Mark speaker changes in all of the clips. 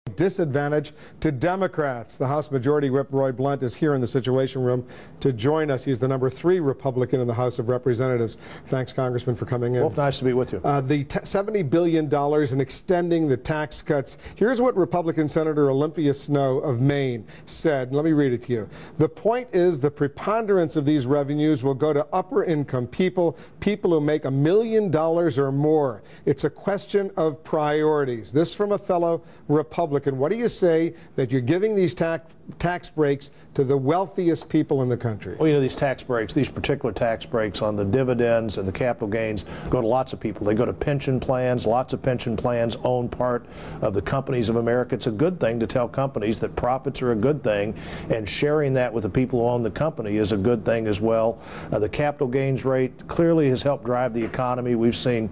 Speaker 1: disadvantage to Democrats. The House Majority Whip Roy Blunt is here in the Situation Room to join us. He's the number 3 Republican in the House of Representatives. Thanks, Congressman, for coming in.
Speaker 2: Wolf, nice to be with you.
Speaker 1: The $70 billion in extending the tax cuts. Here's what Republican Senator Olympia Snowe of Maine said. Let me read it to you. The point is the preponderance of these revenues will go to upper income people, people who make $1 million or more. It's a question of priorities. This from a fellow Republican. What do you say that you're giving these tax breaks to the wealthiest people in the country?
Speaker 2: Well, you know, these tax breaks, these particular tax breaks on the dividends and the capital gains go to lots of people. They go to pension plans. Lots of pension plans own part of the companies of America. It's a good thing to tell companies that profits are a good thing, and sharing that with the people who own the company is a good thing as well. The capital gains rate clearly has helped drive the economy. We've seen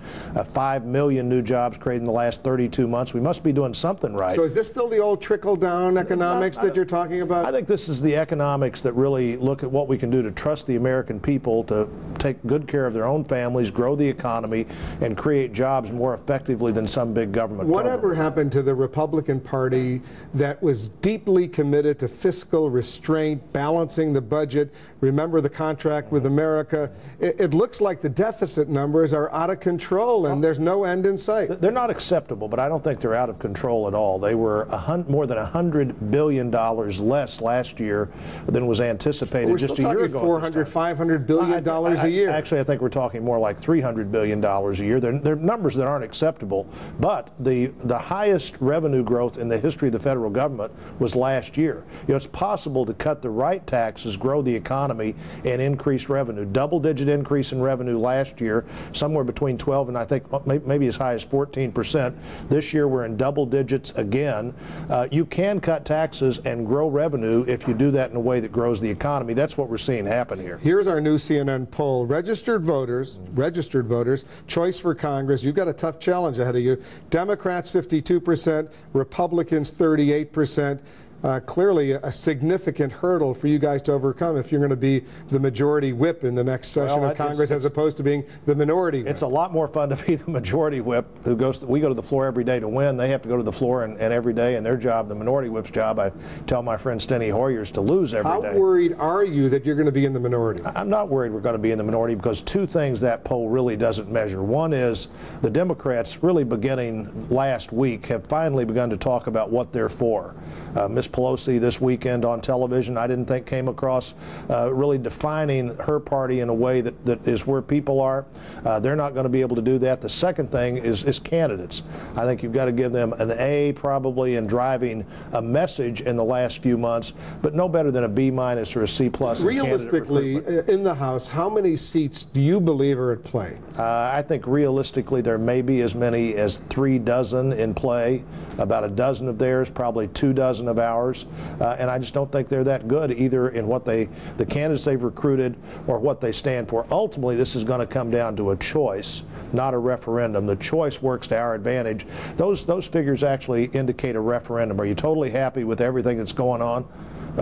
Speaker 2: 5 million new jobs created in the last 32 months. We must be doing something right.
Speaker 1: So is this still the old trickle-down economics that you're talking about?
Speaker 2: I think this is the economics that really look at what we can do to trust the American people to take good care of their own families, grow the economy, and create jobs more effectively than some big government.
Speaker 1: Whatever happened to the Republican Party that was deeply committed to fiscal restraint, balancing the budget? Remember the contract with America? It looks like the deficit numbers are out of control and there's no end in sight.
Speaker 2: They're not acceptable, but I don't think they're out of control at all. They were more than $100 billion less last year than was anticipated just a year ago.
Speaker 1: We're talking $400, $500 billion a year.
Speaker 2: Actually, I think we're talking more like $300 billion a year. They're numbers that aren't acceptable, but the highest revenue growth in the history of the federal government was last year. You know, it's possible to cut the right taxes, grow the economy, and increase revenue. Double-digit increase in revenue last year, somewhere between 12 and I think maybe as high as 14%. This year we're in double digits again. You can cut taxes and grow revenue if you do that in a way that grows the economy. That's what we're seeing happen here.
Speaker 1: Here's our new CNN poll. Registered voters, choice for Congress. You've got a tough challenge ahead of you. Democrats 52%, Republicans 38%. Clearly a significant hurdle for you guys to overcome if you're going to be the majority whip in the next session of Congress as opposed to being the minority whip.
Speaker 2: It's a lot more fun to be the majority whip who we go to the floor every day to win. They have to go to the floor and every day, and their job, the minority whip's job, I tell my friend Steny Hoyer, is to lose every day.
Speaker 1: How worried are you that you're going to be in the minority?
Speaker 2: I'm not worried we're going to be in the minority because two things that poll really doesn't measure. One is the Democrats, really beginning last week, have finally begun to talk about what they're for. Ms. Pelosi this weekend on television, I didn't think came across really defining her party in a way that is where people are. They're not going to be able to do that. The second thing is candidates. I think you've got to give them an A probably in driving a message in the last few months, but no better than a B- or a C+.
Speaker 1: Realistically, in the House, how many seats do you believe are at play?
Speaker 2: I think realistically there may be as many as 3 dozen in play. About a dozen of theirs, probably 2 dozen of ours, and I just don't think they're that good either in what the candidates they've recruited or what they stand for. Ultimately, this is going to come down to a choice, not a referendum. The choice works to our advantage. Those figures actually indicate a referendum. Are you totally happy with everything that's going on?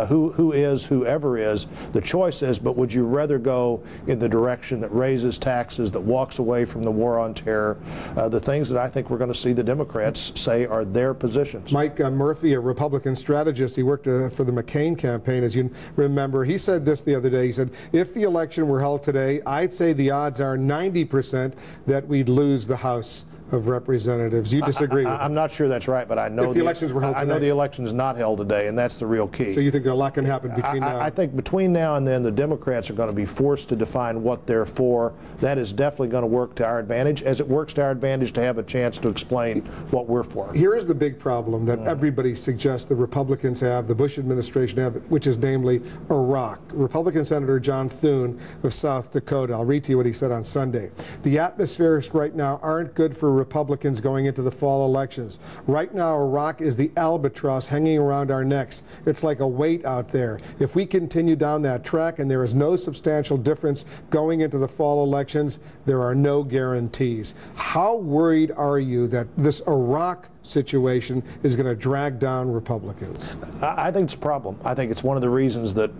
Speaker 2: Whoever is, the choice is, but would you rather go in the direction that raises taxes, that walks away from the war on terror, the things that I think we're going to see the Democrats say are their positions.
Speaker 1: Mike Murphy, a Republican strategist, he worked for the McCain campaign, as you remember. He said this the other day. He said, if the election were held today, I'd say the odds are 90% that we'd lose the House of Representatives. You disagree with
Speaker 2: I'm not sure that's right, but I know
Speaker 1: if the elections were held
Speaker 2: I know the election is not held today, and that's the real key.
Speaker 1: So you think that a lot can happen between now?
Speaker 2: I think between now and then the Democrats are going to be forced to define what they're for. That is definitely going to work to our advantage, as it works to our advantage to have a chance to explain what we're for.
Speaker 1: Here's the big problem that everybody suggests the Republicans have, the Bush administration have, which is namely Iraq. Republican Senator John Thune of South Dakota, I'll read to you what he said on Sunday. The atmospheres right now aren't good for Republicans going into the fall elections. Right now, Iraq is the albatross hanging around our necks. It's like a weight out there. If we continue down that track and there is no substantial difference going into the fall elections, there are no guarantees. How worried are you that this Iraq situation is going to drag down Republicans?
Speaker 2: I think it's a problem. I think it's one of the reasons that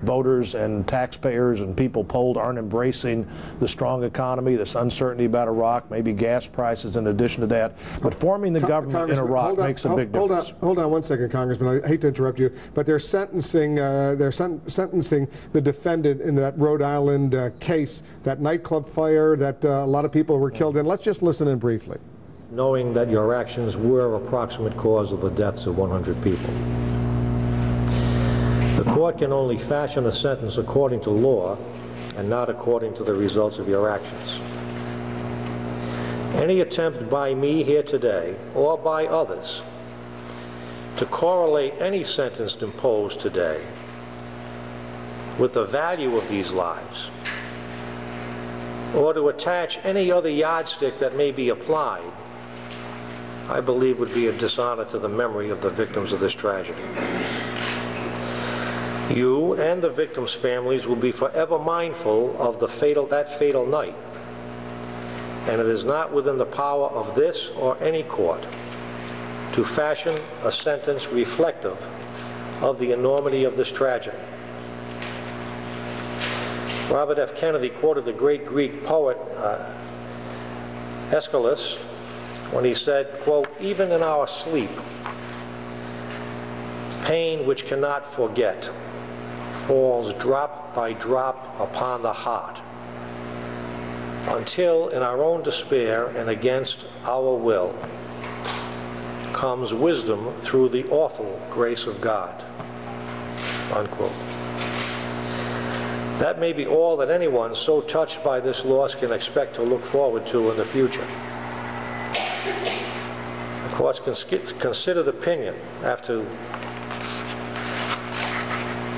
Speaker 2: voters and taxpayers and people polled aren't embracing the strong economy, this uncertainty about Iraq, maybe gas prices in addition to that. But forming the government in Iraq makes a big difference.
Speaker 1: Hold on one second, Congressman. I hate to interrupt you, but they're sentencing the defendant in that Rhode Island case, that nightclub fire that a lot of people were killed in. Let's just listen in briefly.
Speaker 3: Knowing that your actions were approximate cause of the deaths of 100 people. The court can only fashion a sentence according to law and not according to the results of your actions. Any attempt by me here today, or by others, to correlate any sentence imposed today with the value of these lives, or to attach any other yardstick that may be applied, I believe would be a dishonor to the memory of the victims of this tragedy. You and the victims' families will be forever mindful of that fatal night, and it is not within the power of this or any court to fashion a sentence reflective of the enormity of this tragedy. Robert F. Kennedy quoted the great Greek poet Aeschylus when he said, quote, "Even in our sleep, pain which cannot forget falls drop by drop upon the heart, until in our own despair and against our will comes wisdom through the awful grace of God," unquote. That may be all that anyone so touched by this loss can expect to look forward to in the future. The court's considered opinion, after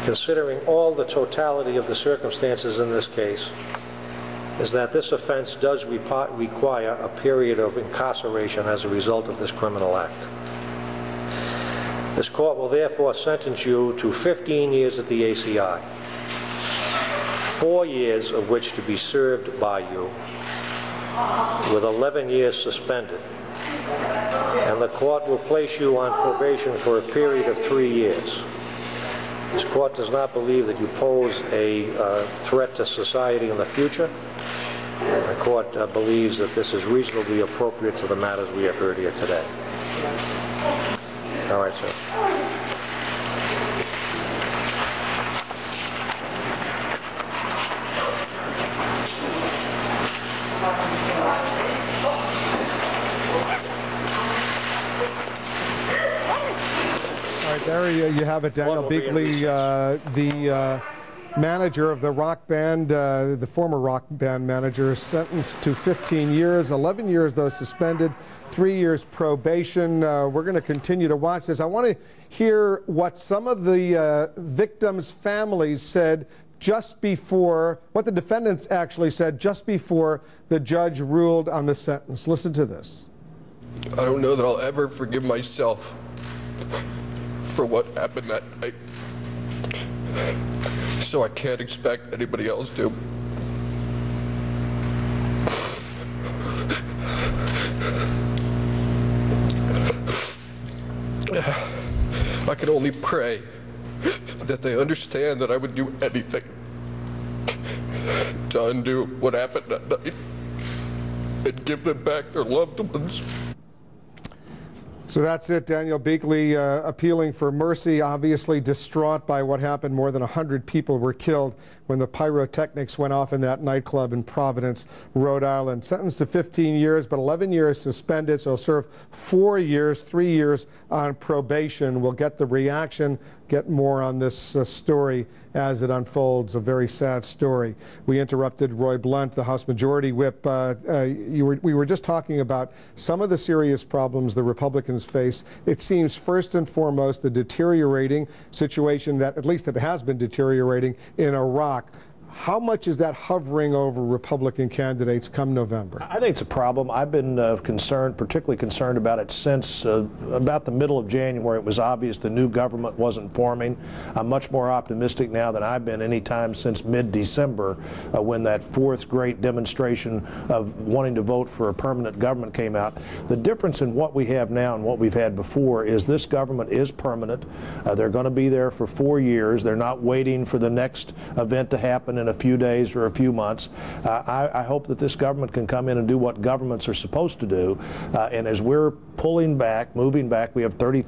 Speaker 3: considering all the totality of the circumstances in this case, is that this offense does require a period of incarceration as a result of this criminal act. This court will therefore sentence you to 15 years at the ACI, 4 years of which to be served by you, with 11 years suspended. And the court will place you on probation for a period of 3 years. This court does not believe that you pose a threat to society in the future. The court believes that this is reasonably appropriate to the matters we have heard here today. All right, sir.
Speaker 1: There you have it, Daniel Beakley, the manager of the rock band, the former rock band manager, sentenced to 15 years, 11 years though suspended, 3 years probation. We're going to continue to watch this. I want to hear what some of the victims' families said just before, what the defendants actually said just before the judge ruled on the sentence. Listen to this.
Speaker 4: I don't know that I'll ever forgive myself for what happened that night, so I can't expect anybody else to. I can only pray that they understand that I would do anything to undo what happened that night and give them back their loved ones.
Speaker 1: So that's it. Daniel Beakley appealing for mercy, obviously distraught by what happened. More than 100 people were killed when the pyrotechnics went off in that nightclub in Providence, Rhode Island. Sentenced to 15 years, but 11 years suspended, so he'll serve 4 years, 3 years on probation. We'll get the reaction, get more on this story as it unfolds. A very sad story. We interrupted Roy Blunt, the House Majority Whip. We were just talking about some of the serious problems the Republicans face. It seems first and foremost the deteriorating situation that, at least it has been deteriorating, in Iraq. How much is that hovering over Republican candidates come November?
Speaker 2: I think it's a problem. I've been particularly concerned about it since about the middle of January. It was obvious the new government wasn't forming. I'm much more optimistic now than I've been any time since mid-December when that fourth great demonstration of wanting to vote for a permanent government came out. The difference in what we have now and what we've had before is this government is permanent. They're going to be there for 4 years. They're not waiting for the next event to happen in a few days or a few months. I hope that this government can come in and do what governments are supposed to do. And as we're pulling back, moving back, we have 30,000